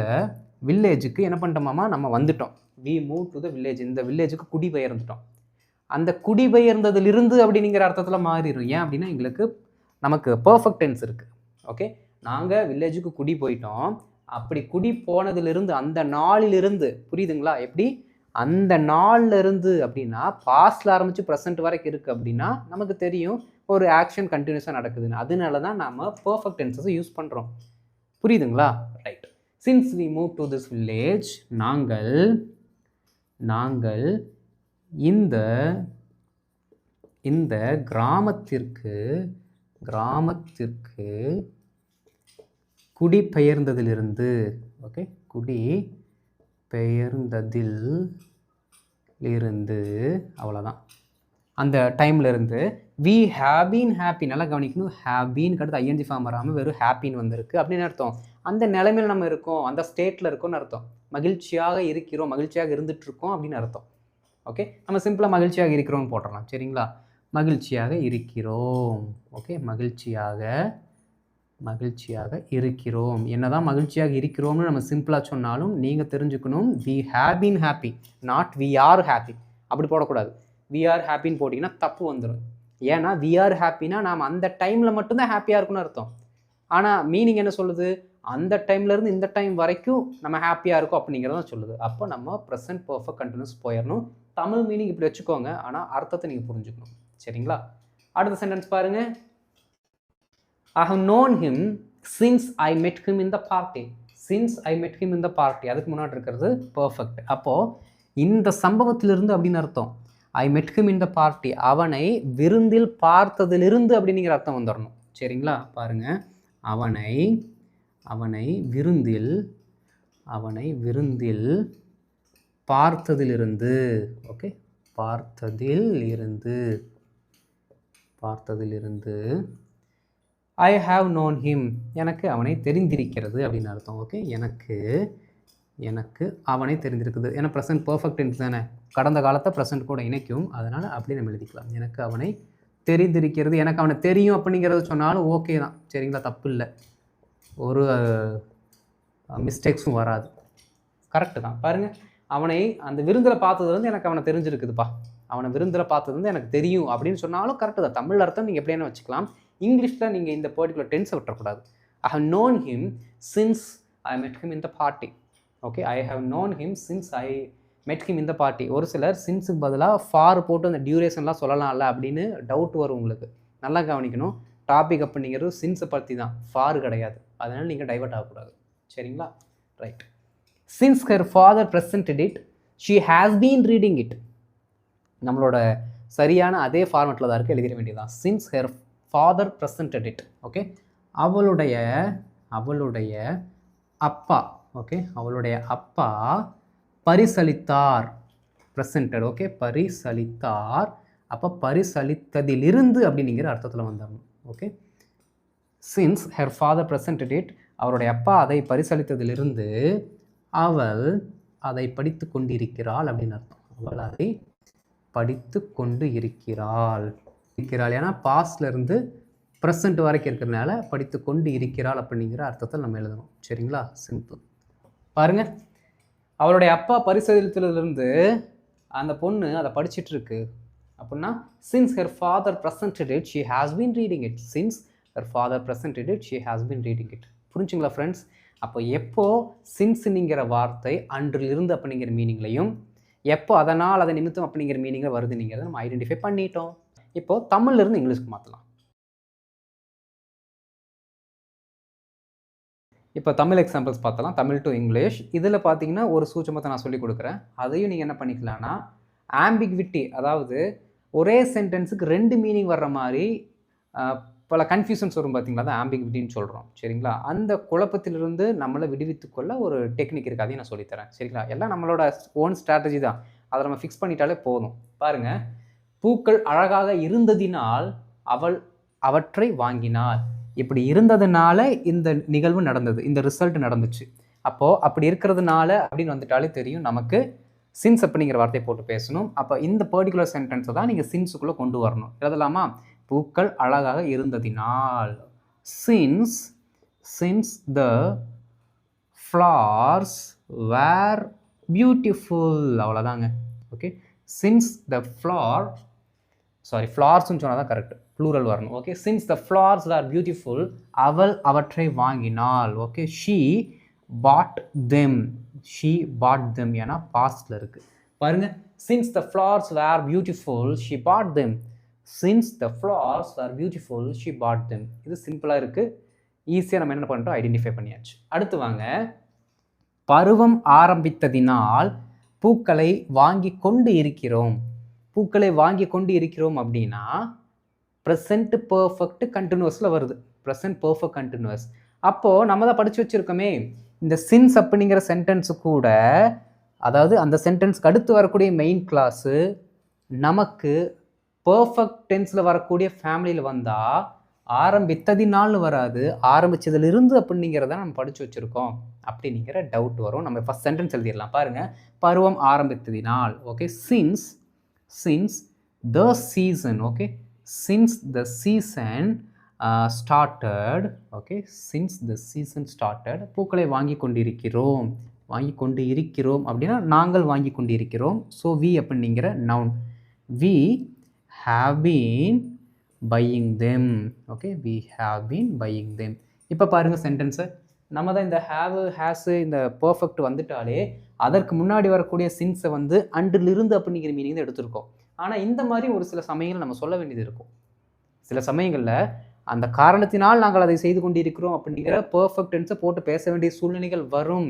வில்லேஜுக்கு என்ன பண்ணிட்டோமாமா, நம்ம வந்துட்டோம். we moved to the village, இந்த வில்லேஜுக்கு குடிபெயர்ந்துட்டோம். அந்த குடிபெயர்ந்ததிலிருந்து அப்படிங்கிற அர்த்தத்தில் மாறிடும். ஏன் அப்படின்னா எங்களுக்கு நமக்கு பர்ஃபெக்ட் டென்ஸ் இருக்குது. ஓகே, நாங்கள் வில்லேஜுக்கு குடி போயிட்டோம். அப்படி குடி போனதிலிருந்து அந்த நாளிலிருந்து, புரியுதுங்களா? எப்படி? அந்த நாளில் இருந்து அப்படின்னா பாஸ்டில் ஆரம்பித்து ப்ரெசென்ட் வரைக்கும் இருக்குது அப்படின்னா நமக்கு தெரியும் ஒரு ஆக்ஷன் கண்டினியூஸாக நடக்குதுன்னு. அதனால தான் நம்ம பர்ஃபெக்ட் டென்சஸை யூஸ் பண்ணுறோம். புரியுதுங்களா? Right. Since we move to this village, நாங்கள் இந்த கிராமத்திற்கு குடிபெயர்ந்ததிலிருந்து, ஓகே, குடிபெயர்ந்ததிலிருந்து, அவ்வளோதான். அந்த டைமில் இருந்து வி ஹேவ் பீன் ஹாப்பி. நல்லா கவனிக்கணும், ஹேவ் பீன் அடுத்து ஐஎன்ஜி ஃபார்ம் வராமல் வெறும் ஹாப்பின்னு வந்திருக்கு அப்படின்னு அர்த்தம். அந்த நிலைமையில் நம்ம இருக்கோம், அந்த ஸ்டேட்டில் இருக்கோம்னு அர்த்தம். மகிழ்ச்சியாக இருக்கிறோம், மகிழ்ச்சியாக இருந்துகிட்ருக்கோம் அப்படின்னு அர்த்தம். ஓகே, நம்ம சிம்பிளாக மகிழ்ச்சியாக இருக்கிறோம்னு போட்டுடலாம். சரிங்களா? மகிழ்ச்சியாக இருக்கிறோம். ஓகே, மகிழ்ச்சியாக இருக்கிறோம். என்னதான் மகிழ்ச்சியாக இருக்கிறோம்னு நம்ம சிம்பிளாக சொன்னாலும் நீங்கள் தெரிஞ்சுக்கணும், we have been happy, not we are happy. அப்படி போடக்கூடாது. வி ஆர் ஹாப்பின்னு போட்டிங்கன்னா தப்பு வந்துடும். ஏன்னா வி ஆர் ஹாப்பினா நாம் அந்த டைமில் மட்டும்தான் ஹாப்பியாக இருக்குன்னு அர்த்தம். ஆனால் மீனிங் என்ன சொல்லுது? அந்த டைம்லேருந்து இந்த டைம் வரைக்கும் நம்ம ஹாப்பியாக இருக்கோம் அப்படிங்கிறதான் சொல்லுது. அப்போ நம்ம ப்ரெசன்ட் பர்ஃபெக்ட் கண்டினியூஸ் போயிடணும். தமிழ் மீனிங் இப்படி வச்சுக்கோங்க, ஆனால் அர்த்தத்தை நீங்கள் புரிஞ்சுக்கணும். சரிங்களா? அடுத்த சென்டென்ஸ் பாருங்கள். I have known him since I met him in the party. Since I met him in the party, அதுக்கு முன்னாடி இருக்கிறது பர்ஃபெக்ட். அப்போது இந்த சம்பவத்திலிருந்து அப்படின்னு அர்த்தம். I met him in the party, அவனை விருந்தில் பார்த்ததிலிருந்து அப்படிங்கிற அர்த்தம் வந்துடணும். சரிங்களா? பாருங்கள், அவனை விருந்தில் பார்த்ததிலிருந்து. ஓகே, பார்த்ததிலிருந்து ஐ ஹாவ் நோன் ஹிம், எனக்கு அவனை தெரிந்திருக்கிறது அப்படின்னு அர்த்தம். ஓகே, எனக்கு அவனை தெரிந்திருக்குது. ஏன்னா ப்ரெசன்ட் பர்ஃபெக்ட் டென்ஸ் தானே, கடந்த காலத்தை ப்ரெசன்ட் கூட இணைக்கும். அதனால் அப்படி நம்ம எழுதிக்கலாம். எனக்கு அவனை தெரிந்திருக்கிறது, எனக்கு அவனை தெரியும் அப்படிங்கிறத சொன்னாலும் ஓகே தான். சரிங்களா? தப்பு இல்லை, ஒரு மிஸ்டேக்ஸும் வராது. கரெக்டு தான். பாருங்கள், அவனை அந்த விருந்தில் பார்த்தது வந்து எனக்கு அவனை தெரிஞ்சிருக்குதுப்பா, அவனை விருந்தில் பார்த்தது வந்து எனக்கு தெரியும் அப்படின்னு சொன்னாலும் கரெக்டு தான். தமிழ் அர்த்தம் நீங்கள் எப்படின்னு வச்சுக்கலாம். இங்கிலீஷில் நீங்கள் இந்த பர்டிகுலர் டென்ஸை விட்டுறக்கூடாது. I have known him since I met him in the party. Okay, I have known him since I met him in the party. ஒரு சிலர் சின்ஸுக்கு பதிலாக ஃபார் போட்டு அந்த டியூரேஷன்லாம் சொல்லலாம்ல அப்படின்னு டவுட் வரும் உங்களுக்கு. நல்லா கவனிக்கணும், டாபிக் அப்படிங்கிறது சின்ஸை பற்றி தான், ஃபார் கிடையாது. அதனால் நீங்கள் டைவர்ட் ஆகக்கூடாது. சரிங்களா? Right. Since her father presented it, she has been reading it. நம்மளோட சரியான அதே ஃபார்மெட்டில் தான் இருக்குது, எழுதிட வேண்டியதான். Since her father presented it. Okay, அவளுடைய அப்பா, ஓகே, அவளுடைய அப்பா பரிசளித்தார், presented. ஓகே, பரிசளித்தார். அப்போ பரிசளித்ததிலிருந்து அப்படிங்கிற அர்த்தத்தில் வந்துடணும். Okay, since her father presented it, அவருடைய அப்பா அதை பரிசளித்ததிலிருந்து அவள் அதை படித்து கொண்டிருக்கிறாள் அப்படின்னு அர்த்தம். அவள் அதை படித்து கொண்டு இருக்கிறாள். ஏன்னா பாஸ்ட்லேருந்து ப்ரெசண்ட் வரைக்கும் இருக்கிறதுனால படித்து கொண்டு இருக்கிறாள் அப்படிங்கிற அர்த்தத்தில் நம்ம எழுதணும். சரிங்களா? சிம்பிள். பாருங்கள், அவளுடைய அப்பா பரிசளித்ததிலிருந்து அந்த பொண்ணு அதை படிச்சுட்டு இருக்கு அப்படின்னா, since her father presented it, she has been reading it. Since her father presented it, she has been reading it. புரிஞ்சுங்களா ஃப்ரெண்ட்ஸ்? அப்போ எப்போ சின்ஸுங்கிற வார்த்தை அன்றிலிருந்து அப்படிங்கிற மீனிங்லையும், எப்போ அதனால் அதை நிமித்தம் அப்படிங்கிற மீனிங்கில் வருதுங்கிறத நம்ம ஐடென்டிஃபை பண்ணிட்டோம். இப்போது தமிழ்லேருந்து இங்கிலீஷ்க்கு மாற்றலாம். இப்போ தமிழ் எக்ஸாம்பிள்ஸ் பார்த்தலாம். Tamil to English. இதில் பார்த்தீங்கன்னா ஒரு சூட்சமத்தை நான் சொல்லிக் கொடுக்குறேன். அதையும் நீங்கள் என்ன பண்ணிக்கலாம்னா, ஆம்பிக்விட்டி, அதாவது ஒரே சென்டென்ஸுக்கு 2 மீனிங் வர்ற மாதிரி பல கன்ஃபியூஷன்ஸ் வரும் பார்த்தீங்களா, தான் ஆம்பிக்விட்டின்னு சொல்கிறோம். சரிங்களா? அந்த குழப்பத்திலிருந்து நம்மளை விடுவித்துக்கொள்ள ஒரு டெக்னிக் இருக்குது, அதையும் நான் சொல்லித்தரேன். சரிங்களா? எல்லாம் நம்மளோட ஓன் ஸ்ட்ராட்டஜி தான், அதை நம்ம ஃபிக்ஸ் பண்ணிட்டாலே போதும். பாருங்கள், பூக்கள் அழகாக இருந்ததினால் அவள் அவற்றை வாங்கினாள். இப்படி இருந்ததுனால இந்த நிகழ்வு நடந்தது, இந்த ரிசல்ட் நடந்துச்சு. அப்போது அப்படி இருக்கிறதுனால அப்படின்னு வந்துட்டாலே தெரியும் நமக்கு சின்ஸ் அப்படிங்கிற வார்த்தையை போட்டு பேசணும். அப்போ இந்த பர்டிகுலர் சென்டென்ஸை தான் நீங்கள் சின்ஸுக்குள்ளே கொண்டு வரணும். எழுதலாமா? பூக்கள் அழகாக இருந்ததினால், since the flowers were beautiful. அவ்வளோதாங்க. ஓகே, சின்ஸ் த ஃப்ளவர்ஸ்ன்னு சொன்னால் தான் கரெக்ட், ப்ளூரல் வரணும். Okay, since the flowers were beautiful, அவள் அவற்றை வாங்கினாள். ஓகே, ஷீ பாட் தெம், ஏன்னா பாஸ்டில் இருக்குது. பாருங்கள், since the flowers were beautiful, she bought them. Since the flowers were beautiful, she bought them. இது சிம்பிளாக இருக்குது, ஈஸியாக நம்ம என்ன பண்ணிட்டோம், ஐடென்டிஃபை பண்ணியாச்சு. அடுத்து வாங்க, பருவம் ஆரம்பித்ததினால் பூக்களை வாங்கி கொண்டு இருக்கிறோம். பூக்களை வாங்கி கொண்டு இருக்கிறோம் அப்படின்னா ப்ரெசன்ட் பர்ஃபெக்ட் கண்டினியூஸில் வருது, ப்ரெசன்ட் பர்ஃபெக்ட் கண்டினியூஸ். அப்போது நம்ம தான் படித்து வச்சுருக்கோமே, இந்த சின்ஸ் அப்படிங்கிற சென்டென்ஸு கூட, அதாவது அந்த சென்டென்ஸ்க்கு அடுத்து வரக்கூடிய மெயின் கிளாஸு நமக்கு பர்ஃபெக்ட் டென்ஸில் வரக்கூடிய ஃபேமிலியில் வந்தால் ஆரம்பித்ததினால்னு வராது, ஆரம்பித்ததிலிருந்து அப்படிங்கிறத நம்ம படித்து வச்சுருக்கோம் அப்படிங்கிற டவுட் வரும். நம்ம ஃபஸ்ட் சென்டென்ஸ் எழுதிடலாம். பாருங்கள், பருவம் ஆரம்பித்ததினால். Okay, since the season. Okay, since the season started. Okay, since the season started, பூக்களை வாங்கி கொண்டிருக்கிறோம். அப்படின்னா நாங்கள் வாங்கி கொண்டிருக்கிறோம். ஸோ வி அப்படிங்கிற noun, we have been buying them. ஓகே, we have been buying them. இப்போ பாருங்கள் சென்டென்ஸை, நம்ம தான் இந்த ஹேவ், ஹேஸு, இந்த பர்ஃபெக்ட் வந்துட்டாலே அதற்கு முன்னாடி வரக்கூடிய சின்ஸை வந்து அன்றிலிருந்து அப்படிங்கிற மீனிங் தான் எடுத்திருக்கோம். ஆனால் இந்த மாதிரி ஒரு சில சமயங்கள் நம்ம சொல்ல வேண்டியது இருக்கும். சில சமயங்களில் அந்த காரணத்தினால் நாங்கள் அதை செய்து கொண்டிருக்கிறோம் அப்படிங்கிற பர்ஃபெக்ட் டென்ஸை போட்டு பேச வேண்டிய சூழ்நிலைகள் வரும்.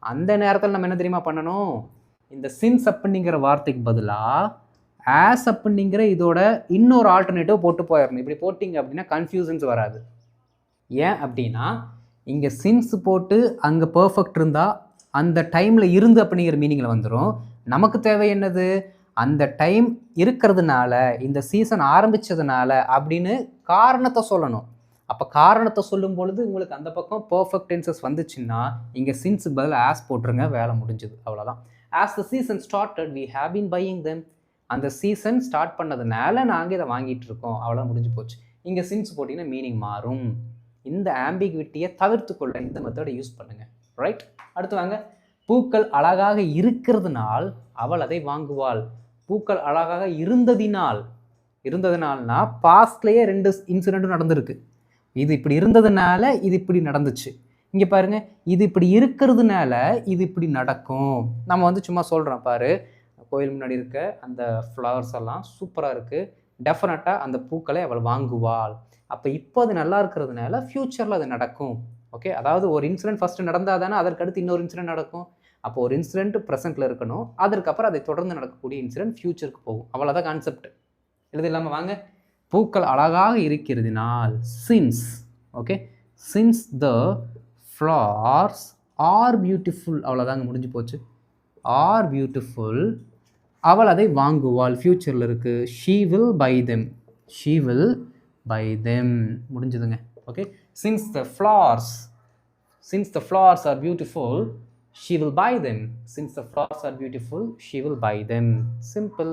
அந்த நேரத்தில் நம்ம என்ன தெரியுமா பண்ணணும், இந்த சின்ஸ் அப்படிங்கிற வார்த்தைக்கு பதிலாக ஆஸ் அப்படிங்கிற இதோட இன்னொரு ஆல்டர்னேட்டிவ் போட்டு போயிடணும். இப்படி போட்டிங்க அப்படின்னா கன்ஃபியூஷன்ஸ் வராது. ஏன் அப்படின்னா இங்கே சின்ஸ் போட்டு அங்கே பர்ஃபெக்ட் இருந்தால் அந்த டைமில் இருந்து அப்படிங்கிற மீனிங்கில் வந்துடும். நமக்கு தேவை என்னது, அந்த டைம் இருக்கிறதுனால, இந்த சீசன் ஆரம்பித்ததுனால அப்படின்னு காரணத்தை சொல்லணும். அப்போ காரணத்தை சொல்லும் பொழுது உங்களுக்கு அந்த பக்கம் பர்ஃபெக்ட் டென்சஸ் வந்துச்சுன்னா இங்கே சின்ஸுக்கு பதில் ஆஸ் போட்டுருங்க, வேலை முடிஞ்சுது, அவ்வளோதான். As the season started we have been buying them. அந்த சீசன் ஸ்டார்ட் பண்ணதுனால நாங்கள் இதை வாங்கிட்டு இருக்கோம், அவ்வளோ முடிஞ்சு போச்சு. இங்கே சின்ஸ் போட்டிங்கன்னா மீனிங் மாறும். இந்த ஆம்பிக்விட்டியை தவிர்த்து கொள்ள இந்த மெத்தடை யூஸ் பண்ணுங்கள். ரைட், அடுத்து வாங்க, பூக்கள் அழகாக இருக்கிறதுனால் அவள் அதை வாங்குவாள். பூக்கள் அழகாக இருந்ததினால்னா பாஸ்ட்லேயே 2 இன்சிடெண்ட்டும் நடந்திருக்கு. இது இப்படி இருந்ததுனால இது இப்படி நடந்துச்சு. இங்கே பாருங்க, இது இப்படி இருக்கிறதுனால இது இப்படி நடக்கும். நம்ம வந்து சும்மா சொல்கிறோம் பாரு, கோயில் முன்னாடி இருக்க அந்த ஃப்ளவர்ஸ் எல்லாம் சூப்பராக இருக்குது, டெஃபினட்டாக அந்த பூக்களை அவள் வாங்குவாள். அப்போ இப்போ அது நல்லா இருக்கிறதுனால ஃப்யூச்சரில் அது நடக்கும். ஓகே, அதாவது ஒரு இன்சிடென்ட் ஃபஸ்ட்டு நடந்தால் தானே அதற்கடுத்து இன்னொரு இன்சிடென்ட் நடக்கும். அப்போ ஒரு இன்சிடென்ட் ப்ரெசென்ட்டில் இருக்கணும், அதற்கப்புறம் அதை தொடர்ந்து நடக்கக்கூடிய இன்சிடென்ட் ஃப்யூச்சருக்கு போகும். அவ்வளோதான் கான்செப்ட். எழுது இல்லாமல் வாங்க. பூக்கள் அழகாக இருக்கிறதுனால், since, okay, since the flowers are beautiful, அவ்வளோதாங்க, முடிஞ்சு போச்சு. ஆர் பியூட்டிஃபுல், அவள் அதை வாங்குவாள், ஃப்யூச்சரில் இருக்குது. She will buy them, she will buy them, முடிஞ்சதுங்க. Okay, since the flowers are beautiful, she will buy them. Since the flowers are beautiful, she will buy them. Simple.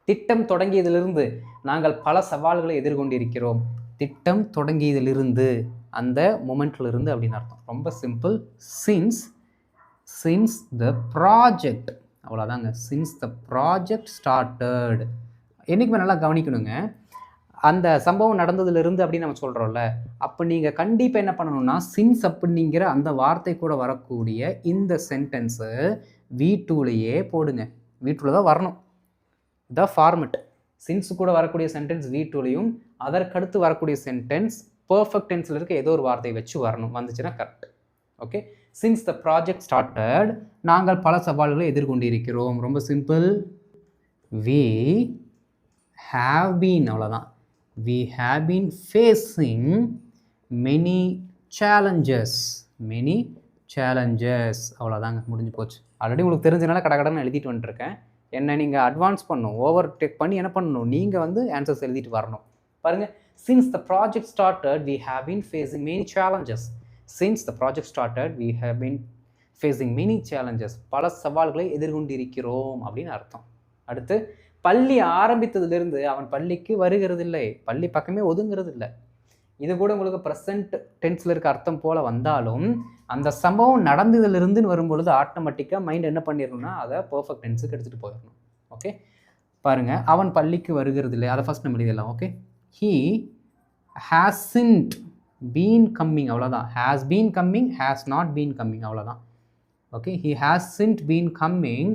திட்டம் தொடங்கியதிலிருந்து நாங்கள் பல சவால்களை எதிர்கொண்டிருக்கிறோம். திட்டம் தொடங்கியதிலிருந்து, அந்த மொமெண்ட்லிருந்து அப்படின்னு அர்த்தம். ரொம்ப சிம்பிள். சின்ஸ் த ப்ராஜெக்ட், அவ்வளோதாங்க. Since the project started. என்றைக்குமே நல்லா கவனிக்கணுங்க, அந்த சம்பவம் நடந்ததுலேருந்து அப்படின்னு நம்ம சொல்கிறோம்ல, அப்போ நீங்கள் கண்டிப்பாக என்ன பண்ணணும்னா, சின்ஸ் அப்படிங்கிற அந்த வார்த்தை கூட வரக்கூடிய இந்த சென்டென்ஸு V2லேயே போடுங்க. V2ல தான் வரணும், இதான் ஃபார்மெட். சின்ஸ் கூட வரக்கூடிய சென்டென்ஸ் V2லையும், அதற்கடுத்து வரக்கூடிய சென்டென்ஸ் பர்ஃபெக்ட் டென்ஸில் இருக்க ஏதோ ஒரு வார்த்தையை வச்சு வரணும். வந்துச்சுன்னா correct. Okay, since the project started, நாங்கள் பல சவால்களை எதிர்கொண்டிருக்கிறோம். ரொம்ப சிம்பிள். we have been, அவ்வளோதான். we have been facing many challenges, அவ்வளோதாங்க, முடிஞ்சு போச்சு. ஆல்ரெடி உங்களுக்கு தெரிஞ்சனால கடகடன்னு எழுதிட்டு வந்துட்டுருக்கேன். என்ன நீங்கள் அட்வான்ஸ் பண்ணணும், ஓவர் டேக் பண்ணி என்ன பண்ணணும், நீங்கள் வந்து ஆன்சர்ஸ் எழுதிட்டு வரணும். பாருங்கள், since the project started we have been facing many challenges. since the project started we have been facing many challenges, பல சவால்களை எதிர்கொண்டிருக்கிறோம் அப்படின்னு அர்த்தம். அடுத்து, பள்ளி ஆரம்பித்ததுலேருந்து அவன் பள்ளிக்கு வருகிறதில்லை, பள்ளி பக்கமே ஒதுங்கிறது இல்லை. இது கூட உங்களுக்கு ப்ரெசன்ட் டென்ஸில் இருக்க அர்த்தம் போல் வந்தாலும், அந்த சம்பவம் நடந்ததுலேருந்துன்னு வரும்பொழுது ஆட்டோமேட்டிக்காக மைண்ட் என்ன பண்ணிடணும்னா அதை பர்ஃபெக்ட் டென்ஸுக்கு எடுத்துகிட்டு போயிடணும். ஓகே, பாருங்கள், அவன் பள்ளிக்கு வருகிறதில்லை, அதை ஃபஸ்ட் நம்ம எழுதிடலாம். Okay, he hasn't been coming, அவ்வளோதான். has been coming, has not been coming, அவ்வளோதான். Okay, he hasn't been coming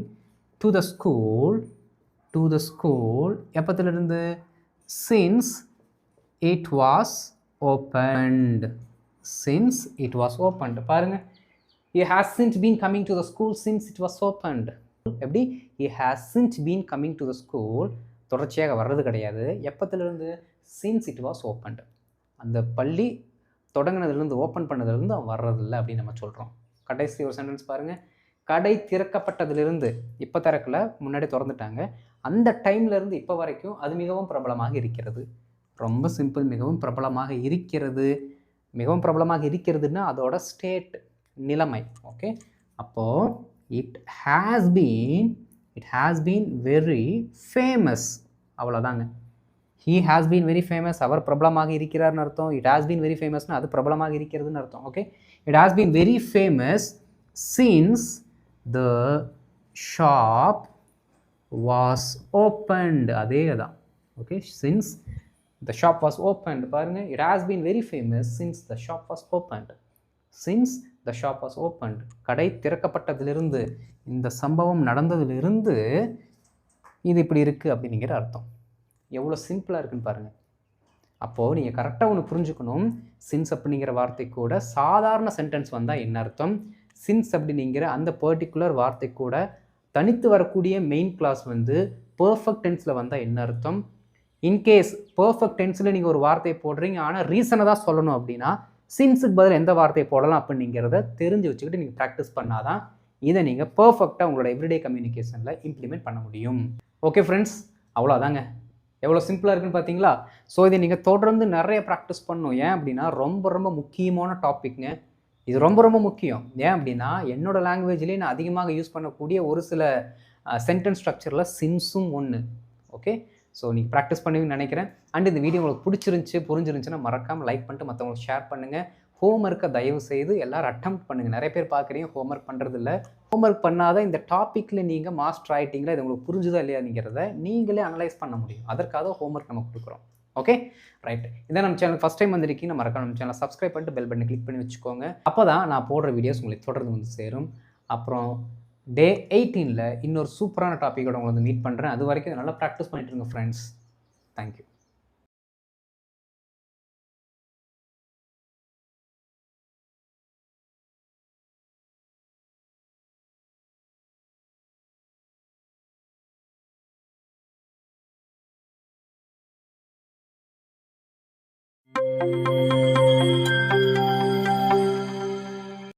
to the school, எப்பத்திலிருந்து, since it was opened, பாருங்க, he hasn't been coming to the school since it was opened. எப்படி, he hasn't been coming to the school தொடர்ச்சியாக வர்றது கிடையாது. எப்பத்திலிருந்து, since it was opened, அந்த பள்ளி தொடங்கினதுலேருந்து, open பண்ணதுலேருந்து அவன் வர்றதில்லை அப்படின்னு நம்ம சொல்கிறோம். கடைசி ஒரு சென்டென்ஸ் பாருங்கள், கடை திறக்கப்பட்டதிலிருந்து, இப்போ திறக்கல, முன்னாடி திறந்துட்டாங்க, அந்த டைம்லேருந்து இப்போ வரைக்கும் அது மிகவும் பிரபலமாக இருக்கிறது. ரொம்ப சிம்பிள். மிகவும் பிரபலமாக இருக்கிறதுன்னா அதோட ஸ்டேட், நிலைமை. ஓகே, அப்போது it has been very famous, அவ்வளோதாங்க. he has been very famous, அவர் பிரபலமாக இருக்கிறார்னு அர்த்தம். it has been very famousனா அது பிரபலமாக இருக்கிறதுன்னு அர்த்தம். Okay, it has been very famous since the shop was opened, அதே தான். Okay, since the shop was opened, பாருங்க, it has been very famous since the shop was opened. கடை திறக்கப்பட்டதிலிருந்து, இந்த சம்பவம் நடந்ததிலிருந்து இது இப்படி இருக்குது அப்படிங்கிற அர்த்தம். எவ்வளோ சிம்பிளாக இருக்குன்னு பாருங்கள். அப்போது நீங்கள் கரெக்டாக ஒன்று புரிஞ்சுக்கணும், சின்ஸ் அப்படிங்கிற வார்த்தை கூட சாதாரண சென்டென்ஸ் வந்தால் என்ன அர்த்தம், சின்ஸ் அப்படிங்கிற அந்த பர்டிகுலர் வார்த்தை கூட தனித்து வரக்கூடிய மெயின் கிளாஸ் வந்து பர்ஃபெக்ட் டென்ஸில் வந்தால் என்ன அர்த்தம். இன்கேஸ் பர்ஃபெக்ட் டென்ஸில் நீங்கள் ஒரு வார்த்தையை போடுறீங்க, ஆனால் ரீசனை தான் சொல்லணும் அப்படின்னா சின்ஸுக்கு பதில் எந்த வார்த்தையை போடலாம் அப்படிங்கிறத தெரிஞ்சு வச்சுக்கிட்டு நீங்கள் ப்ராக்டிஸ் பண்ணாதான் இதை நீங்கள் பர்ஃபெக்டாக உங்களோட எவ்ரிடே கம்யூனிகேஷனில் இம்ப்ளிமெண்ட் பண்ண முடியும். ஓகே ஃப்ரெண்ட்ஸ், அவ்வளோதாங்க. எவ்வளோ சிம்பிளாக இருக்குன்னு பார்த்தீங்களா? ஸோ இதை நீங்கள் தொடர்ந்து நிறைய ப்ராக்டிஸ் பண்ணணும். ஏன் அப்படின்னா ரொம்ப முக்கியமான டாபிக்ங்க. இது ரொம்ப முக்கியம். ஏன் அப்படின்னா என்னோடய லாங்குவேஜ்லேயே நான் அதிகமாக யூஸ் பண்ணக்கூடிய ஒரு சில சென்டென்ஸ் ஸ்ட்ரக்சரில் சின்ஸும் ஒன்று. ஓகே, ஸோ நீங்கள் ப்ராக்டிஸ் பண்ணுவீங்கன்னு நினைக்கிறேன். அண்ட் இந்த வீடியோ உங்களுக்கு புரிஞ்சிருந்துச்சுன்னா மறக்காமல் லைக் பண்ணிட்டு மற்றவங்களுக்கு ஷேர் பண்ணுங்கள். ஹோம்ஒர்க்கை தயவு செய்து எல்லோரும் அட்டெம்ப்ட் பண்ணுங்கள். நிறைய பேர் பார்க்குறீங்க ஹோம்ஒர்க் பண்ணுறதில்ல. ஹோம்ஒர்க் பண்ணாத இந்த டாப்பிக்கில் நீங்கள் மாஸ்டர் ஆகிட்டீங்களா, இது உங்களுக்கு புரிஞ்சுதா இல்லையாங்கிறத நீங்களே அனலைஸ் பண்ண முடியும். அதற்காக ஹோம்ஒர்க் நம்ம கொடுக்குறோம். Okay, right. இதான் நம்ம சேனலுக்கு ஃபஸ்ட் டைம் வந்திருக்கீங்க, மறக்காம நம்ம சேனலை சப்ஸ்கிரைப் பண்ணிட்டு பெல் பட்டனை கிளிக் பண்ணி வச்சுக்கோங்க. அப்போ தான் நான் போடுற வீடியோஸ் உங்களுக்கு தொடர்ந்து வந்து சேரும். அப்புறம் டே 18ல் இன்னொரு சூப்பரான டாப்பிக்கோட உங்களை வந்து மீட் பண்ணுறேன். அது வரைக்கும் நல்லா ப்ராக்டிஸ் பண்ணிட்டு இருங்க ஃப்ரெண்ட்ஸ். தேங்க்யூ.